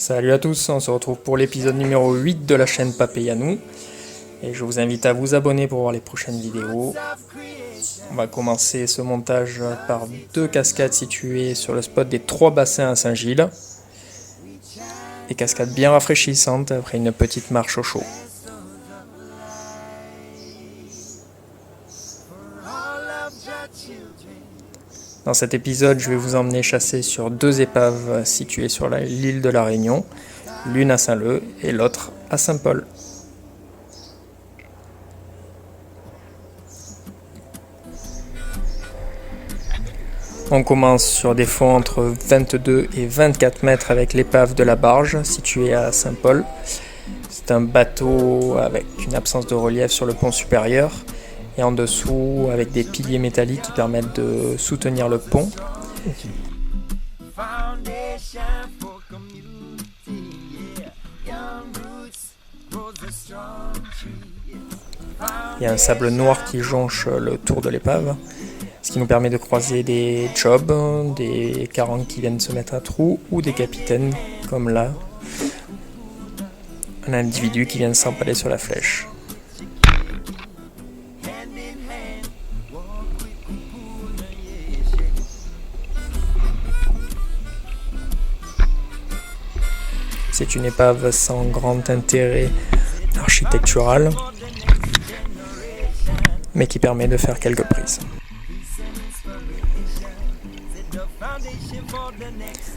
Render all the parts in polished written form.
Salut à tous, on se retrouve pour l'épisode numéro 8 de la chaîne Papéyanou. Et je vous invite à vous abonner pour voir les prochaines vidéos. On va commencer ce montage par deux cascades situées sur le spot des 3 bassins à Saint-Gilles. Des cascades bien rafraîchissantes après une petite marche au chaud. Dans cet épisode, je vais vous emmener chasser sur 2 épaves situées sur l'île de la Réunion, l'une à Saint-Leu et l'autre à Saint-Paul. On commence sur des fonds entre 22 et 24 mètres avec l'épave de la Barge située à Saint-Paul. C'est un bateau avec une absence de relief sur le pont supérieur et en dessous avec des piliers métalliques qui permettent de soutenir le pont. Il y a un sable noir qui jonche le tour de l'épave, ce qui nous permet de croiser des jobs, des carangues qui viennent se mettre à trous ou des capitaines comme là, un individu qui vient de s'empaler sur la flèche. C'est une épave sans grand intérêt architectural, mais qui permet de faire quelques prises.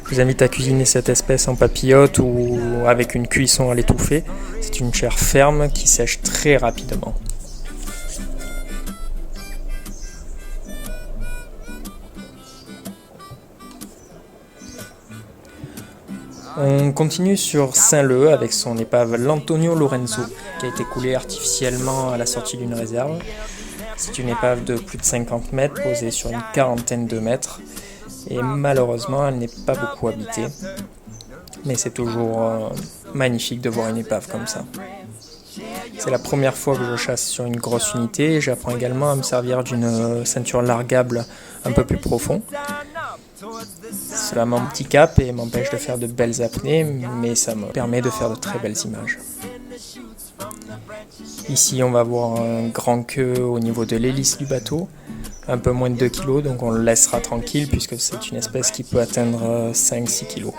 Je vous invite à cuisiner cette espèce en papillote ou avec une cuisson à l'étouffer. C'est une chair ferme qui sèche très rapidement. On continue sur Saint-Leu avec son épave l'Antonio Lorenzo, qui a été coulée artificiellement à la sortie d'une réserve. C'est une épave de plus de 50 mètres, posée sur une quarantaine de mètres, et malheureusement elle n'est pas beaucoup habitée. Mais c'est toujours magnifique de voir une épave comme ça. C'est la première fois que je chasse sur une grosse unité, et j'apprends également à me servir d'une ceinture largable un peu plus profond. Cela m'handicape et m'empêche de faire de belles apnées, mais ça me permet de faire de très belles images. Ici, on va voir un grand queue au niveau de l'hélice du bateau, un peu moins de 2 kg, donc on le laissera tranquille puisque c'est une espèce qui peut atteindre 5-6 kg.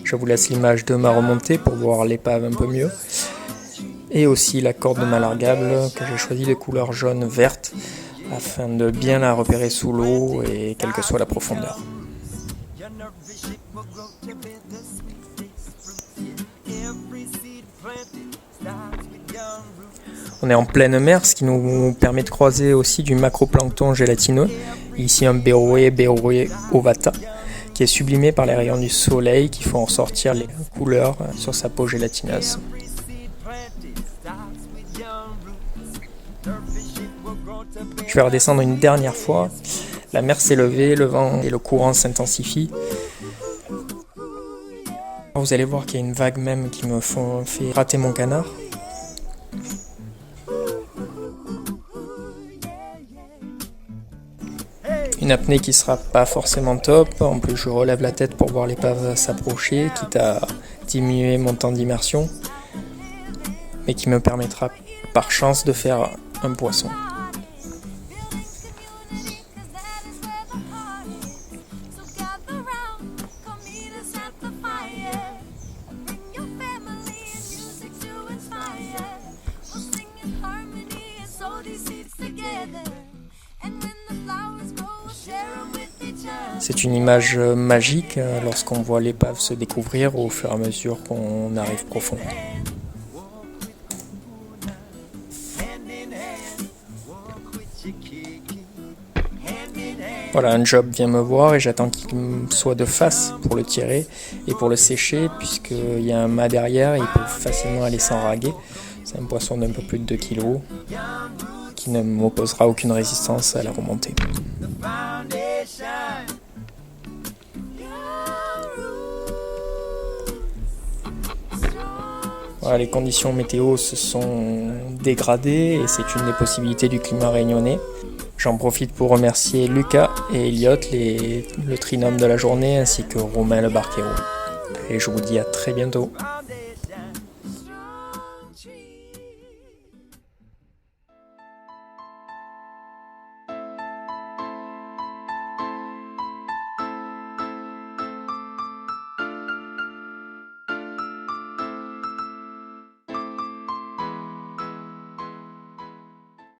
Je vous laisse l'image de ma remontée pour voir l'épave un peu mieux. Et aussi la corde de ma largable que j'ai choisi de couleur jaune-verte afin de bien la repérer sous l'eau et quelle que soit la profondeur. On est en pleine mer, ce qui nous permet de croiser aussi du macroplancton gélatineux. Ici un Beroe ovata, qui est sublimé par les rayons du soleil qui font ressortir les couleurs sur sa peau gélatineuse. Je vais redescendre une dernière fois. La mer s'est levée, le vent et le courant s'intensifient. Vous allez voir qu'il y a une vague même qui me fait rater mon canard. Une apnée qui sera pas forcément top, en plus je relève la tête pour voir l'épave s'approcher, quitte à diminuer mon temps d'immersion, mais qui me permettra par chance de faire un poisson. C'est une image magique lorsqu'on voit l'épave se découvrir au fur et à mesure qu'on arrive profond. Voilà, un job vient me voir et j'attends qu'il soit de face pour le tirer et pour le sécher puisqu'il y a un mât derrière et il peut facilement aller s'enraguer. C'est un poisson d'un peu plus de 2 kg qui ne m'opposera aucune résistance à la remontée. Voilà, les conditions météo se sont dégradées et c'est une des possibilités du climat réunionnais. J'en profite pour remercier Lucas et Elliot, le trinôme de la journée, ainsi que Romain le barquero. Et je vous dis à très bientôt.